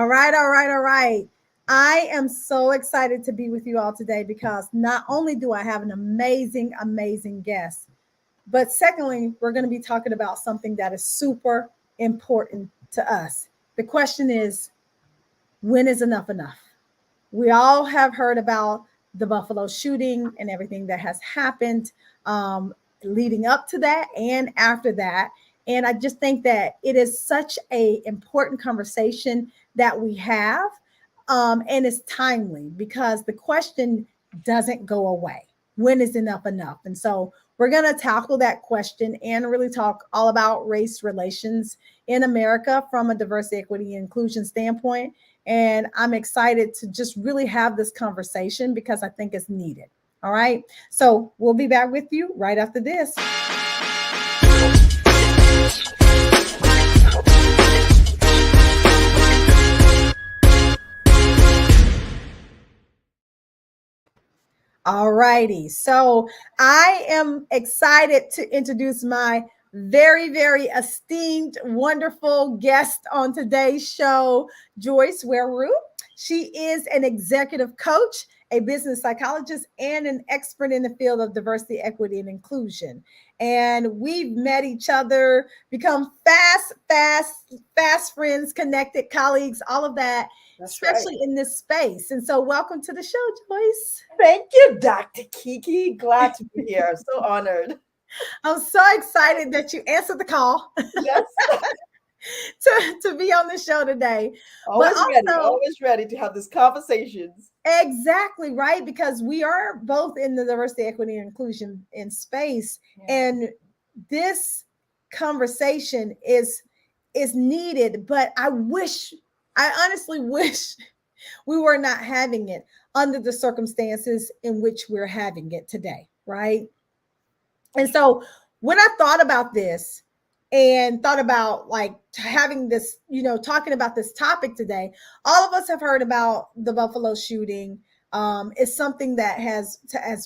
right, all right, all right. I am so excited to be with you all today because not only do I have an amazing, amazing guest, but secondly, we're going to be talking about something that is super important to us. The question is, when is enough enough? We all have heard about the Buffalo shooting and everything that has happened leading up to that and after that. And I just think that it is such a important conversation that we have, and it's timely because the question doesn't go away. When is enough enough? And so we're going to tackle that question and really talk all about race relations in America from a diversity, equity, and inclusion standpoint. And I'm excited to just really have this conversation because I think it's needed. All right. So we'll be back with you right after this. All righty. So I am excited to introduce my very, very esteemed, wonderful guest on today's show, Joyce Weru. She is an executive coach, a business psychologist, and an expert in the field of diversity, equity, and inclusion. And we've met each other, become fast friends, connected colleagues, all of that. That's especially right. In this space. And so welcome to the show, Joyce. Thank you, Dr. Kiki. Glad to be here. So honored. I'm so excited that you answered the call. Yes. to be on the show today. Always ready to have these conversations. Exactly, right? Because we are both in the diversity, equity, and inclusion in space. Yeah. And this conversation is needed, but I honestly wish we were not having it under the circumstances in which we're having it today, right? And so when I thought about this and thought about like having this, talking about this topic today, all of us have heard about the Buffalo shooting. It's something that has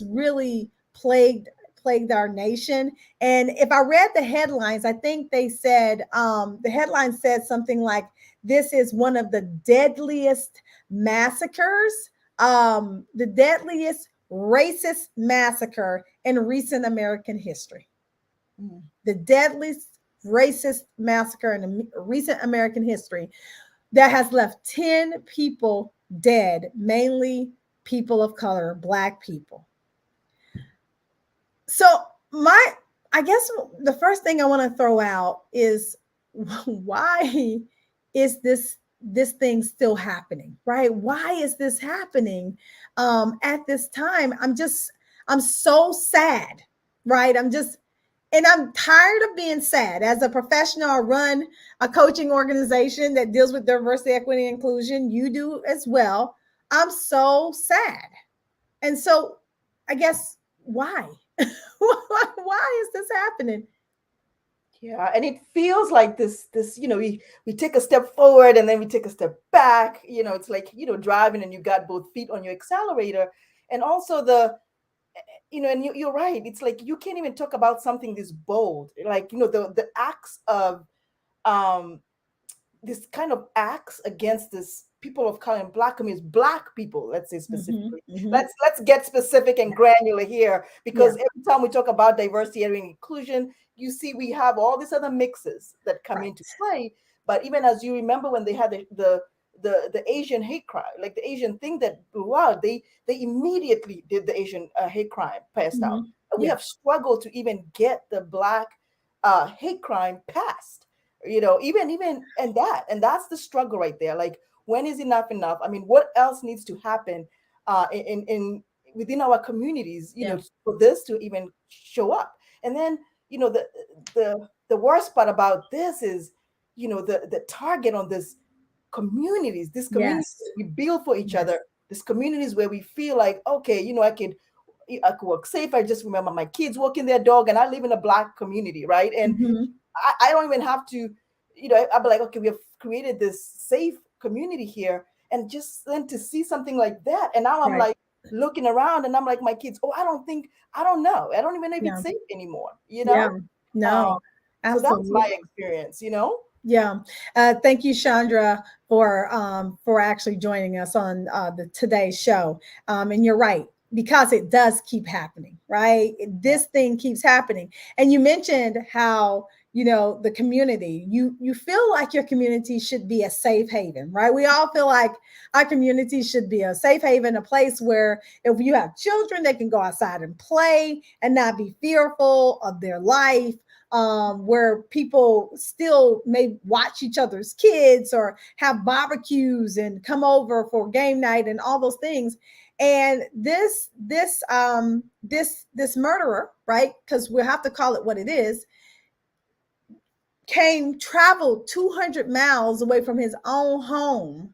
really plagued our nation. And if I read the headlines, I think they said, the headline said something like, this is one of the deadliest massacres, the deadliest racist massacre in recent American history. The deadliest racist massacre in recent American history that has left 10 people dead, mainly people of color, Black people. So I guess the first thing I want to throw out is, why is this thing still happening, right? Why is this happening at this time? I'm so sad, right? And I'm tired of being sad. As a professional, I run a coaching organization that deals with diversity, equity, and inclusion. You do as well. I'm so sad. And so I guess why? Why is this happening? Yeah, and it feels like this, we take a step forward and then we take a step back. It's like, driving and you got both feet on your accelerator. And also and you're right. It's like you can't even talk about something this bold, like, the acts of this kind of acts against this people of color and Black communities, Black people, let's say specifically. Mm-hmm. Let's get specific and granular here, because every time we talk about diversity and inclusion, you see we have all these other mixes that come into play. But even as you remember when they had the Asian hate crime, like the Asian thing that blew out, they immediately did the Asian hate crime passed out. We have struggled to even get the Black hate crime passed, even and that's the struggle right there. Like, when is enough enough? I mean, what else needs to happen in within our communities, for this to even show up? And then, the worst part about this is, the target on this communities, we build for each other, these communities where we feel like, okay, I could work safe. I just remember my kids walking their dog, and I live in a Black community, right? And I don't even have to, I'll be like, okay, we have created this safe community here, and just then to see something like that, and now I'm like looking around, and I'm like, my kids, I don't know, I don't even know if it's safe anymore, No, so that's my experience. Yeah. Thank you, Chandra, for actually joining us on the today's show. And you're right, because it does keep happening, right? This thing keeps happening. And you mentioned how, the community, you feel like your community should be a safe haven, right? We all feel like our community should be a safe haven, a place where if you have children, they can go outside and play and not be fearful of their life, where people still may watch each other's kids or have barbecues and come over for game night and all those things. And this murderer, right? Because we have to call it what it is, traveled 200 miles away from his own home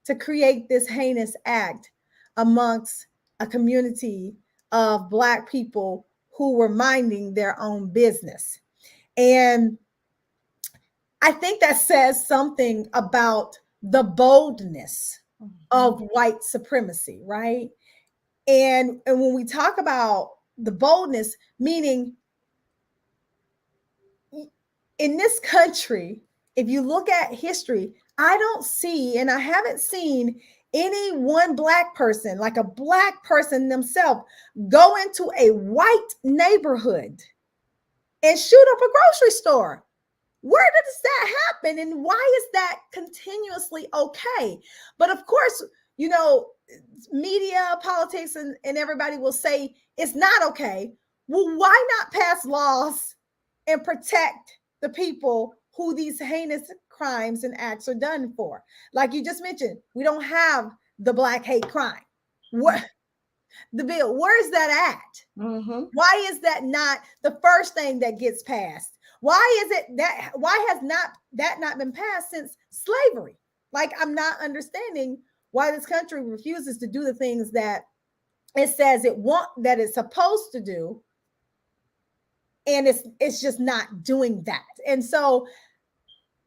to create this heinous act amongst a community of Black people who were minding their own business. And I think that says something about the boldness of white supremacy, right? And when we talk about the boldness, meaning in this country, if you look at history, I don't see, and I haven't seen any one Black person, like a Black person themselves, go into a white neighborhood and shoot up a grocery store. Where does that happen? And why is that continuously okay? But of course, media, politics, and everybody will say it's not okay. Well, why not pass laws and protect the people who these heinous crimes and acts are done for? Like you just mentioned, we don't have the Black hate crime. What the bill? Where's that at? Mm-hmm. Why is that not the first thing that gets passed? Why has not been passed since slavery? Like, I'm not understanding why this country refuses to do the things that it says that it's supposed to do, and it's just not doing that. And so,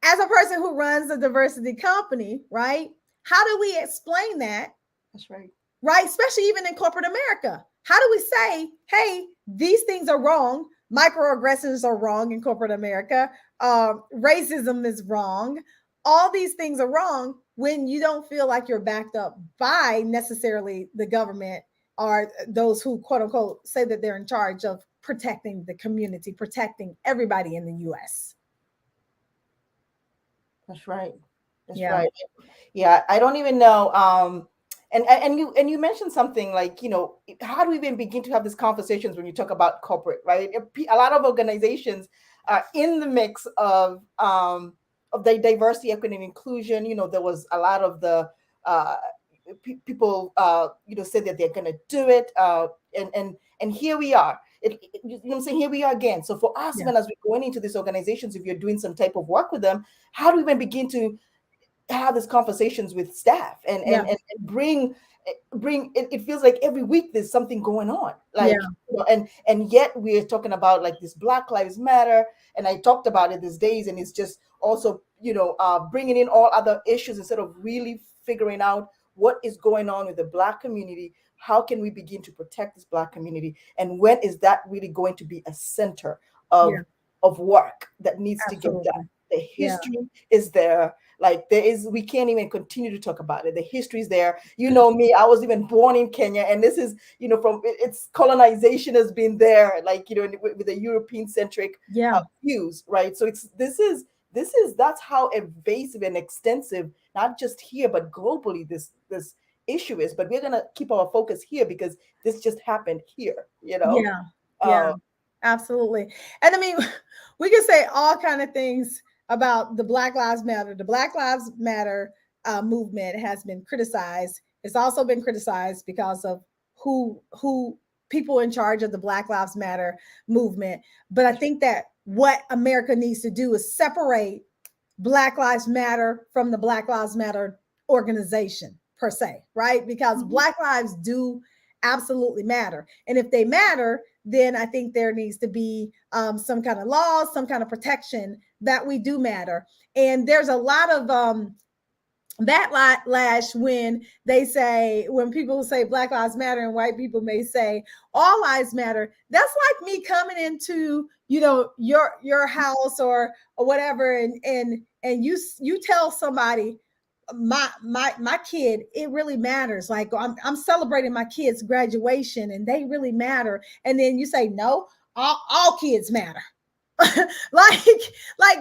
as a person who runs a diversity company, right? How do we explain that? That's right. Right? Especially even in corporate America. How do we say, hey, these things are wrong? Microaggressions are wrong in corporate America. Racism is wrong. All these things are wrong when you don't feel like you're backed up by necessarily the government or those who, quote unquote, say that they're in charge of protecting the community, protecting everybody in the U.S. That's right. That's Yeah. right. Yeah, I don't even know. And you mentioned something like, how do we even begin to have these conversations when you talk about corporate, right? A lot of organizations are in the mix of the diversity, equity, and inclusion. There was a lot of the people said that they're going to do it, and here we are. You know what I'm saying? Here we are again. So for us, Yeah. even as we're going into these organizations, if you're doing some type of work with them, how do we even begin to have these conversations with staff and bring it feels like every week there's something going on, like, and yet we're talking about like this Black Lives Matter, and I talked about it these days, and it's just also bringing in all other issues instead of really figuring out what is going on with the Black community. How can we begin to protect this Black community, and when is that really going to be a center of work that needs to get done? The history is there. Like, we can't even continue to talk about it. The history is there. Me, I was even born in Kenya, and this is, from its colonization has been there, like, with the European centric views, right? So that's how evasive and extensive, not just here, but globally, this issue is. But we're going to keep our focus here because this just happened here, Absolutely. And I mean, we can say all kind of things about the Black Lives Matter. The Black Lives Matter movement has been criticized. It's also been criticized because of who people in charge of the Black Lives Matter movement. But I think that what America needs to do is separate Black Lives Matter from the Black Lives Matter organization per se, right? Because Black lives do absolutely matter. And if they matter, then I think there needs to be some kind of laws, some kind of protection that we do matter. And there's a lot of that lash when when people say Black Lives Matter and white people may say all lives matter. That's like me coming into, your house or whatever, and you tell somebody, my kid, it really matters. Like I'm celebrating my kid's graduation and they really matter. And then you say, no, all kids matter. like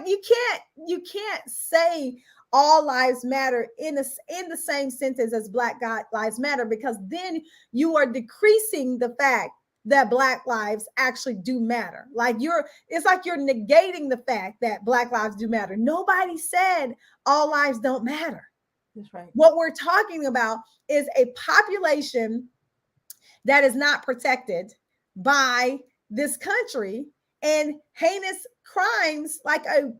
you can't say all lives matter in the same sentence as Black lives matter, because then you are decreasing the fact that Black lives actually do matter. It's like you're negating the fact that Black lives do matter. Nobody said all lives don't matter. That's right. What we're talking about is a population that is not protected by this country, and heinous crimes, like a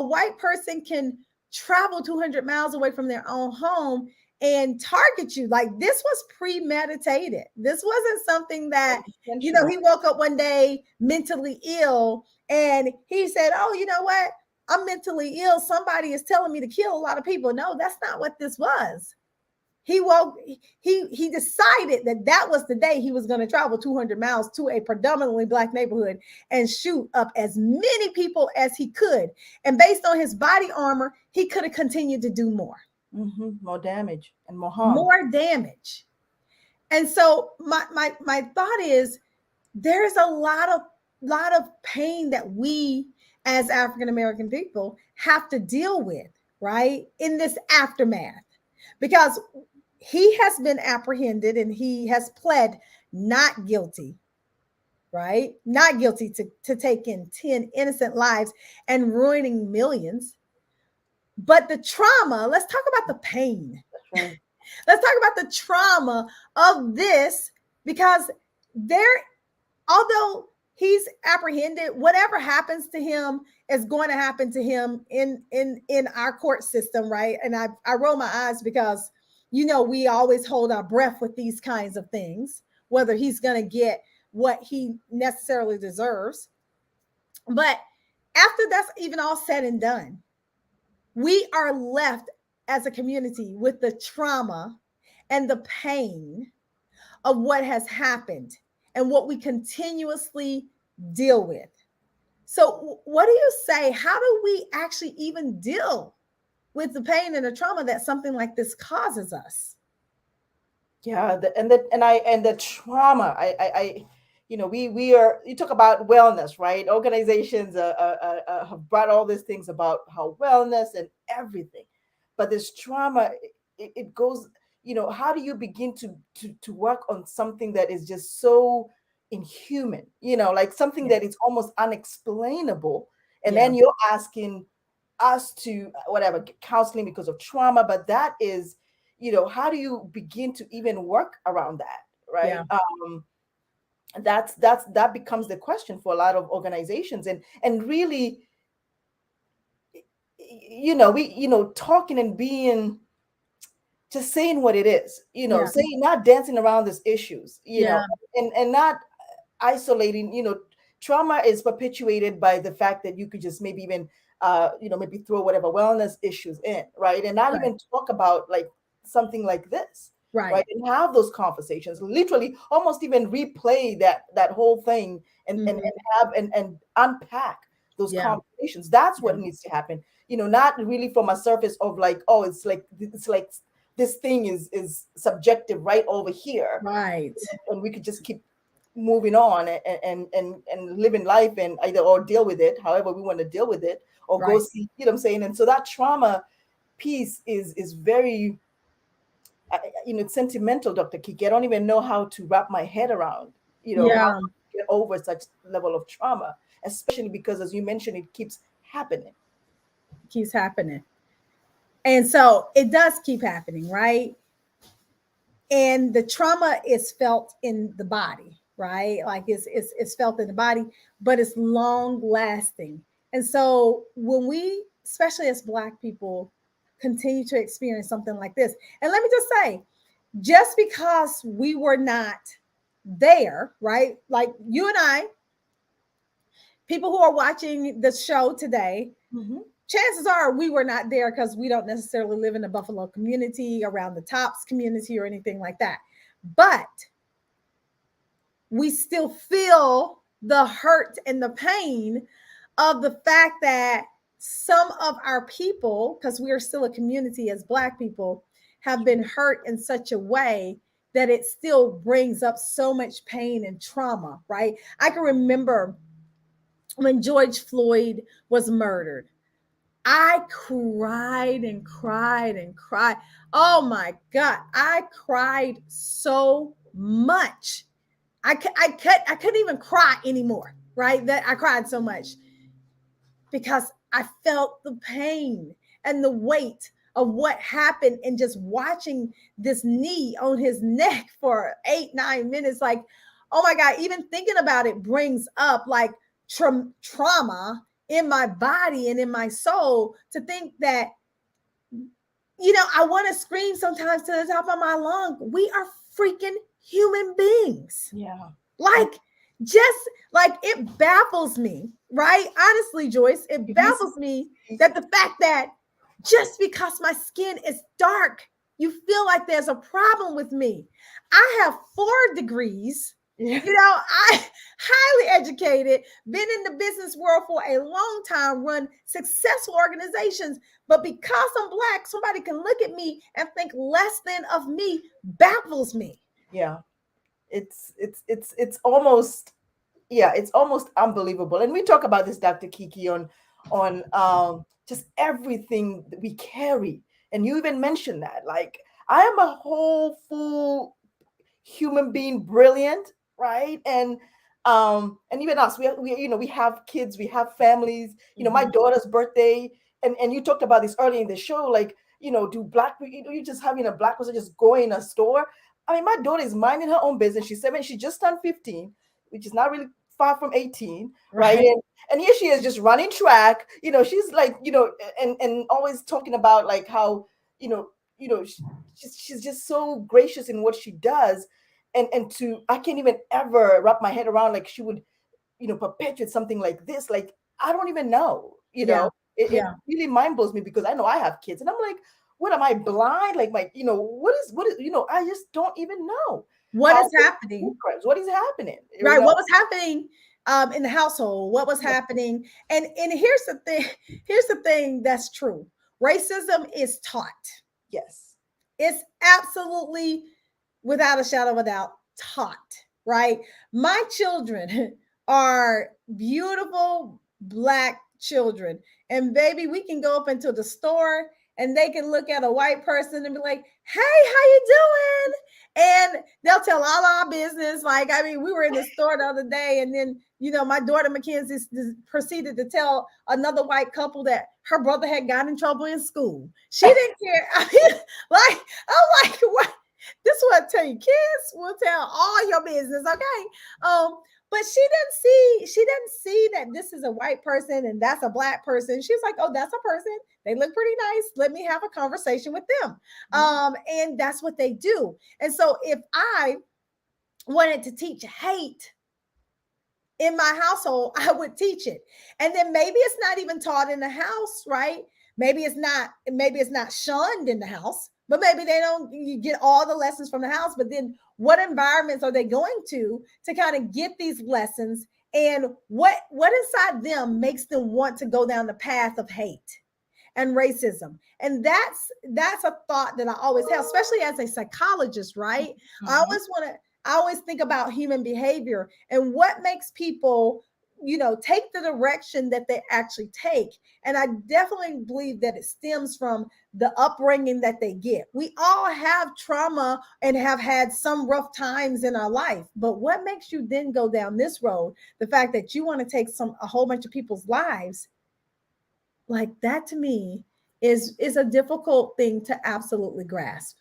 white person can travel 200 miles away from their own home and target you. Like, this was premeditated. This wasn't something that, he woke up one day mentally ill and he said, oh, you know what? I'm mentally ill. Somebody is telling me to kill a lot of people. No, that's not what this was. He decided that was the day he was going to travel 200 miles to a predominantly Black neighborhood and shoot up as many people as he could. And based on his body armor, he could have continued to do more. Mm-hmm. More damage and more harm. More damage. And so my thought is, there's a lot of pain that we as African American people have to deal with, right, in this aftermath, because he has been apprehended and he has pled not guilty, right? Not guilty to taking 10 innocent lives and ruining millions. But the trauma, let's talk about the pain. Right. Let's talk about the trauma of this, because although he's apprehended, whatever happens to him is going to happen to him in our court system, right? And I roll my eyes because, we always hold our breath with these kinds of things, whether he's going to get what he necessarily deserves. But after that's even all said and done, we are left as a community with the trauma and the pain of what has happened and what we continuously deal with. So what do you say? How do we actually even deal with the pain and the trauma that something like this causes us? Yeah, the trauma. We are. You talk about wellness, right? Organizations have brought all these things about how wellness and everything, but this trauma, it goes. How do you begin to work on something that is just so inhuman? Like something that is almost unexplainable, and then you're asking us to whatever counseling because of trauma, but that is, how do you begin to even work around that, right? That becomes the question for a lot of organizations, and really, talking and being, just saying what it is, saying, not dancing around these issues, and not isolating. Trauma is perpetuated by the fact that you could just maybe even maybe throw whatever wellness issues in, right, and not even talk about like something like this, right, and have those conversations, literally almost even replay that whole thing and have and unpack those conversations. That's what needs to happen, not really from a surface of like, oh, it's like this thing is subjective right over here, right, and we could just keep moving on and living life and either or deal with it however we want to deal with it, or go see, you know what I'm saying? And so that trauma piece is very it's sentimental, Dr. Kiki. I don't even know how to wrap my head around how to get over such level of trauma, especially because, as you mentioned, it keeps happening. And so it does keep happening, right? And the trauma is felt in the body, right? Like it's felt in the body, but it's long lasting. And so when we, especially as Black people, continue to experience something like this, and let me just say, just because we were not there, right? Like you and I, people who are watching the show today, chances are we were not there because we don't necessarily live in the Buffalo community, around the Tops community, or anything like that. But we still feel the hurt and the pain of the fact that some of our people, because we are still a community as Black people, have been hurt in such a way that it still brings up so much pain and trauma, right? I can remember when George Floyd was murdered. I cried and cried and cried. Oh my God, I cried so much. I couldn't even cry anymore, right? That I cried so much because I felt the pain and the weight of what happened, and just watching this knee on his neck for 8, 9 minutes. Like, oh my God, even thinking about it brings up like trauma in my body and in my soul, to think that, I want to scream sometimes to the top of my lung. We are freaking human beings. Yeah. Like, just like, it baffles me, right? Honestly, Joyce, it baffles me that the fact that just because my skin is dark, you feel like there's a problem with me. I have 4 degrees. Yeah. I highly educated, been in the business world for a long time, run successful organizations, but because I'm Black, somebody can look at me and think less than of me. Baffles me. Yeah. It's almost, it's almost unbelievable. And we talk about this, Dr. Kiki, on just everything that we carry. And you even mentioned that, like, I am a whole full human being, brilliant, right? And even us, we have kids, we have families, my daughter's birthday, and you talked about this earlier in the show, like, do Black people, you just having a Black person just go in a store. I mean, my daughter is minding her own business. She's 7, she just turned 15, which is not really far from 18, right? And here she is just running track, she's like, and always talking about like how, she's just so gracious in what she does. And I can't even ever wrap my head around, like, she would, perpetuate something like this. Like, I don't even know, it really mind blows me, because I know I have kids, and I'm like, what am I, blind? Like, my, what is, I just don't even know what is happening. What is happening? Right. What was happening in the household? What was happening? And here's the thing. Here's the thing that's true. Racism is taught. Yes. It's absolutely, without a shadow of a doubt, taught. Right. My children are beautiful Black children. And baby, we can go up into the store and they can look at a white person and be like, hey, how you doing? And they'll tell all our business. Like, I mean, we were in the store the other day, and then, my daughter Mackenzie proceeded to tell another white couple that her brother had gotten in trouble in school. She didn't care. I mean, like, I'm like, what? This is what I tell you, kids will tell all your business, okay? But she didn't see that this is a white person and that's a Black person. She was like, oh, that's a person. They look pretty nice. Let me have a conversation with them. And that's what they do. And so if I wanted to teach hate in my household, I would teach it. And then maybe it's not even taught in the house, right? Maybe it's not shunned in the house, but maybe they don't, you get all the lessons from the house. But then what environments are they going to kind of get these lessons? And what inside them makes them want to go down the path of hate and racism? And that's a thought that I always have, especially as a psychologist, right? I always think about human behavior and what makes people, take the direction that they actually take. And I definitely believe that it stems from the upbringing that they get. We all have trauma and have had some rough times in our life, but what makes you then go down this road? The fact that you want to take a whole bunch of people's lives, like that, to me is a difficult thing to absolutely grasp.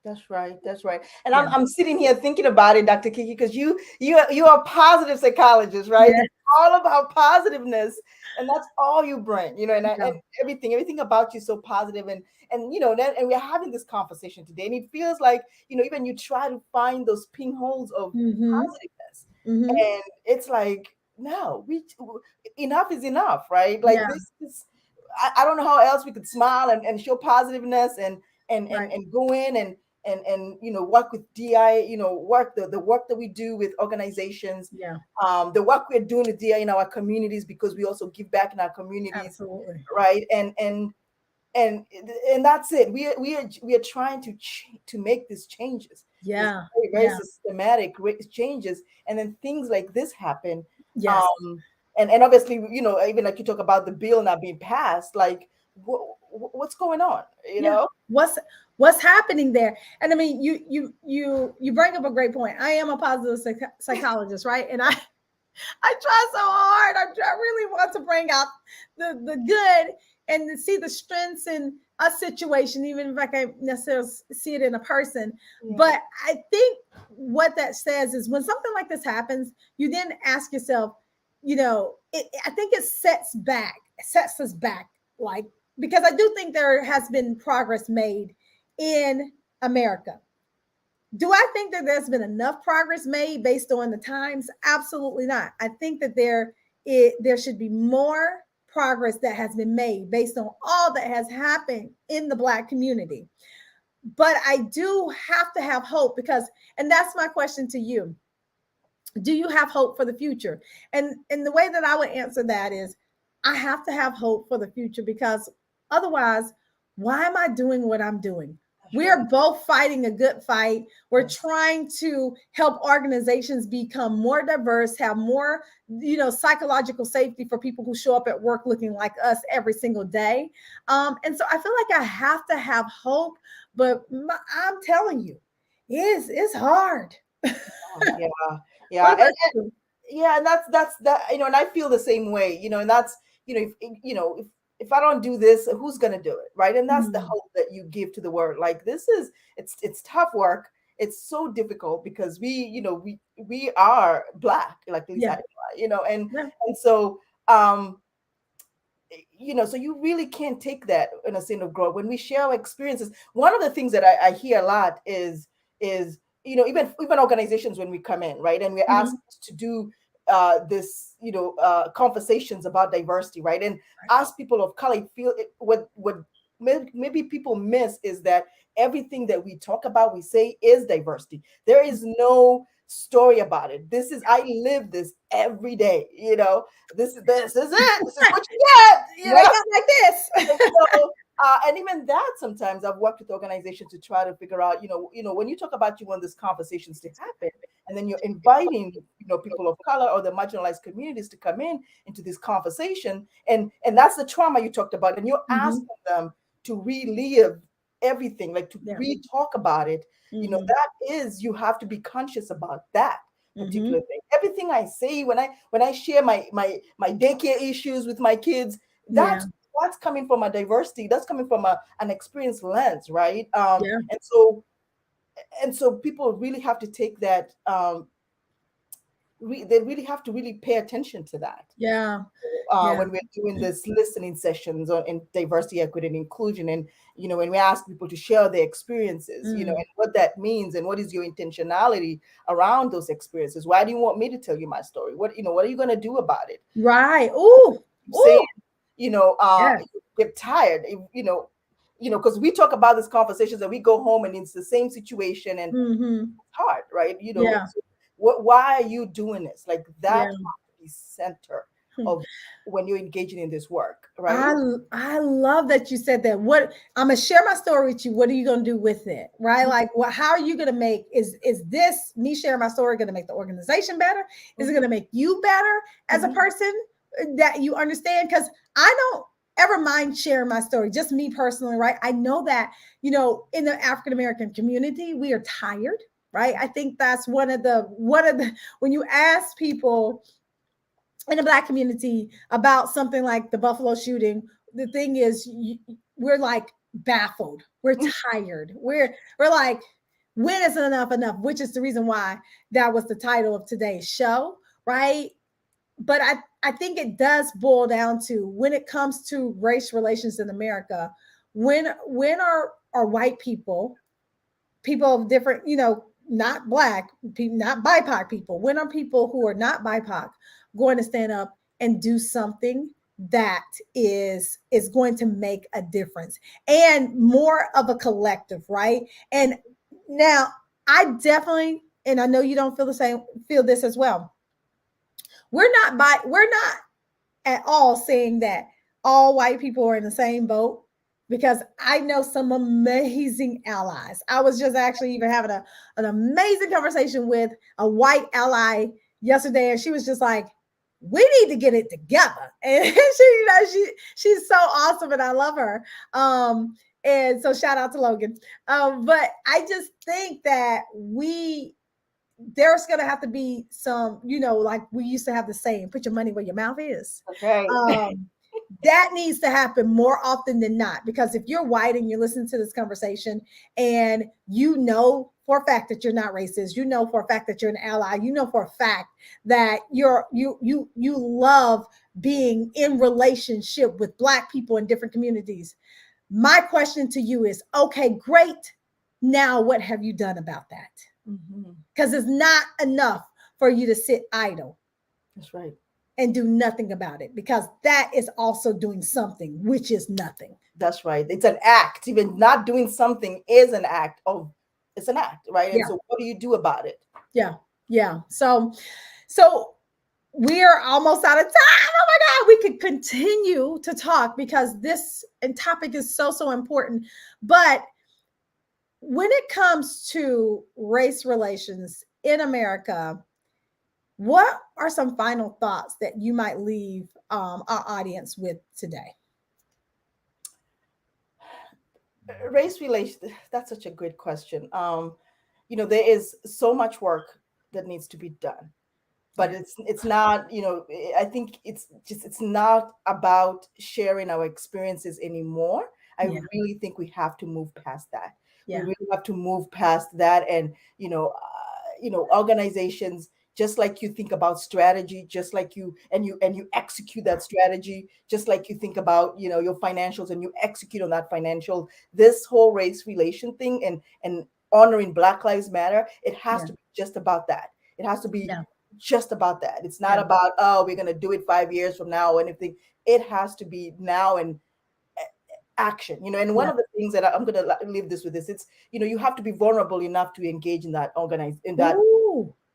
That's right. That's right. And I'm sitting here thinking about it, Dr. Kiki, because you are a positive psychologist, right? Yes. It's all about positiveness, and that's all you bring, and everything about you is so positive, and we're having this conversation today, and it feels like, even you try to find those pinholes of positiveness, and it's like, no, enough is enough, right? Like this is. I don't know how else we could smile and show positiveness Right. and go in and work with DI, work the work that we do with organizations, Yeah. the work we're doing with DI in our communities, because we also give back in our communities, Absolutely. right? And that's it. We are trying to make these changes, these Yeah. very, very Yeah. systematic changes, and then things like this happen. Yes. And obviously, even like you talk about the bill not being passed, like what's going on, Yeah. What's happening there? And I mean, you bring up a great point. I am a positive psychologist, right? And I try so hard. I really want to bring out the good and to see the strengths in a situation, even if I can't necessarily see it in a person. Yeah. But I think what that says is when something like this happens, you then ask yourself, I think it sets us back, like, because I do think there has been progress made in America. Do I think that there's been enough progress made based on the times? Absolutely not. I think that there should be more progress that has been made based on all that has happened in the Black community. But I do have to have hope and that's my question to you. Do you have hope for the future? And the way that I would answer that is I have to have hope for the future, because otherwise, why am I doing what I'm doing? We're both fighting a good fight. We're trying to help organizations become more diverse, have more, psychological safety for people who show up at work looking like us every single day. And so I feel like I have to have hope, but I'm telling you, it's hard. Yeah, yeah, and that's that, and I feel the same way, and that's, if I don't do this, who's going to do it, right? And that's the hope that you give to the word. Like, it's tough work. It's so difficult because we are Black, like at least Yeah. and so so you really can't take that in a sin of growth. When we share our experiences, one of the things that I hear a lot is even organizations, when we come in, right, and we're asked to do this conversations about diversity, right, and ask people of color, feel it, what maybe people miss is that everything that we talk about, we say, is diversity. There is no story about it. I live this every day. This is it. This is what you get. Wake up like this. And even that, sometimes I've worked with organizations to try to figure out, when you talk about you want these conversations to happen, and then you're inviting, people of color or the marginalized communities to come into this conversation, and that's the trauma you talked about, and you're asking them to relive everything, like to re-talk about it. That is, you have to be conscious about that particular thing. Everything I say when I share my daycare issues with my kids, that's coming from a diversity, that's coming from an experienced lens, right? And so people really have to take that, they really have to really pay attention to that. When we're doing this listening sessions in diversity, equity, and inclusion, and when we ask people to share their experiences, and what that means, and what is your intentionality around those experiences? Why do you want me to tell you my story? What are you going to do about it? Right. Ooh. Saying, get tired, because we talk about these conversations and we go home and it's the same situation, and it's hard, right? Why are you doing this? Like, that has to be center of when you're engaging in this work, right? I love that you said that. What I'm gonna share my story with you. What are you gonna do with it, right? Like, how are you gonna make is this me sharing my story gonna make the organization better? Is it gonna make you better as a person that you understand? Because I don't ever mind sharing my story, just me personally, right? I know that in the African American community, we are tired, right? I think that's one of the when you ask people in the Black community about something like the Buffalo shooting, the thing is, we're like baffled, we're tired, we're like, when is enough, which is the reason why that was the title of today's show, right? But I think it does boil down to, when it comes to race relations in America, when are white people of different, not Black people, not BIPOC people, when are people who are not BIPOC going to stand up and do something that is going to make a difference, and more of a collective, right? And now I definitely, and I know you don't feel this as well. We're not at all saying that all white people are in the same boat, because I know some amazing allies. I was just actually even having an amazing conversation with a white ally yesterday, and she was just like, we need to get it together. And she's so awesome, and I love her. And so shout out to Logan. But I just think that there's going to have to be some, like we used to have the saying, put your money where your mouth is. Okay. That needs to happen more often than not, because if you're white and you're listening to this conversation and you know for a fact that you're not racist, you know for a fact that you're an ally, you know for a fact that you love being in relationship with Black people in different communities. My question to you is, okay, great. Now, what have you done about that? Because it's not enough for you to sit idle. That's right. And do nothing about it, because that is also doing something, which is nothing. That's right. It's an act. Even not doing something is an act of, it's an act, right? And so what do you do about it? Yeah. Yeah. So we are almost out of time. Oh my God, we could continue to talk because this topic is so important. But when it comes to race relations in America, what are some final thoughts that you might leave our audience with today? Race relations, that's such a good question. There is so much work that needs to be done, but it's not, I think it's not about sharing our experiences anymore. I really think we have to move past that. We really have to move past that. And organizations, just like you think about strategy, just like you execute that strategy, just like you think about your financials and you execute on that financial, this whole race relation thing and honoring Black Lives Matter, it has to be just about that. It has to be just about that. It's not about, oh, we're going to do it 5 years from now or anything. It has to be now and action, and one of the things that I'm going to leave this with is, it's, you have to be vulnerable enough to engage in that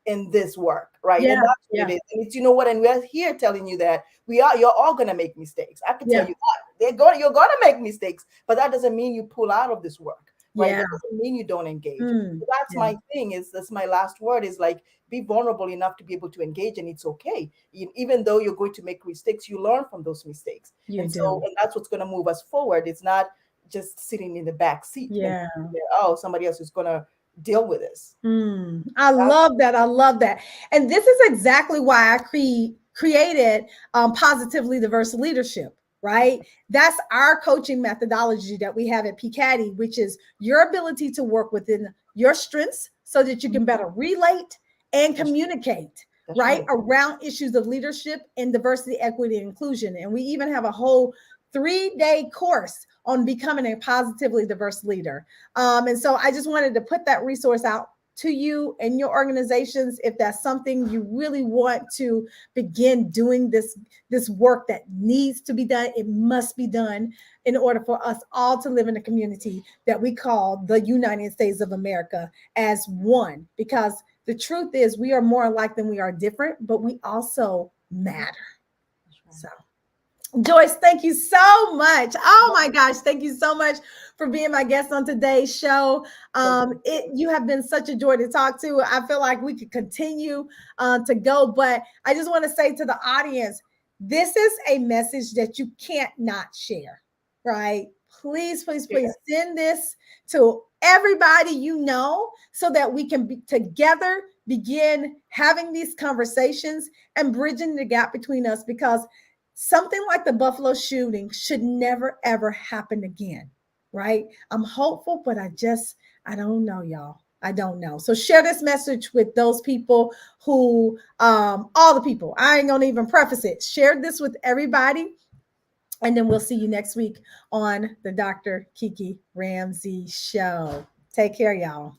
in this work, right? And that's what it is. And it's, and we're here telling you that you're all going to make mistakes. I can tell you that you're going to make mistakes, but that doesn't mean you pull out of this work. Right. That doesn't mean you don't engage. So that's my thing, that's my last word, is like, be vulnerable enough to be able to engage, and it's okay. Even though you're going to make mistakes, you learn from those mistakes. And that's what's going to move us forward. It's not just sitting in the back seat. Somebody else is going to deal with this. I love that. I love that. And this is exactly why I created Positively Diverse Leadership. Right? That's our coaching methodology that we have at PCADI, which is your ability to work within your strengths so that you can better relate and communicate, right? Around issues of leadership and diversity, equity, and inclusion. And we even have a whole 3-day course on becoming a positively diverse leader. And so I just wanted to put that resource out to you and your organizations. If that's something you really want to begin doing, this work that needs to be done, it must be done in order for us all to live in a community that we call the United States of America as one. Because the truth is, we are more alike than we are different, but we also matter. So Joyce, thank you so much. Oh my gosh, thank you so much for being my guest on today's show. You have been such a joy to talk to. I feel like we could continue to go, but I just want to say to the audience, this is a message that you can't not share, right? Please send this to everybody you know so that we can be together begin having these conversations and bridging the gap between us, because something like the Buffalo shooting should never, ever happen again, right? I'm hopeful, but I don't know, y'all. I don't know. So share this message with those people who, all the people, I ain't gonna even preface it. Share this with everybody. And then we'll see you next week on the Dr. Kiki Ramsey Show. Take care, y'all.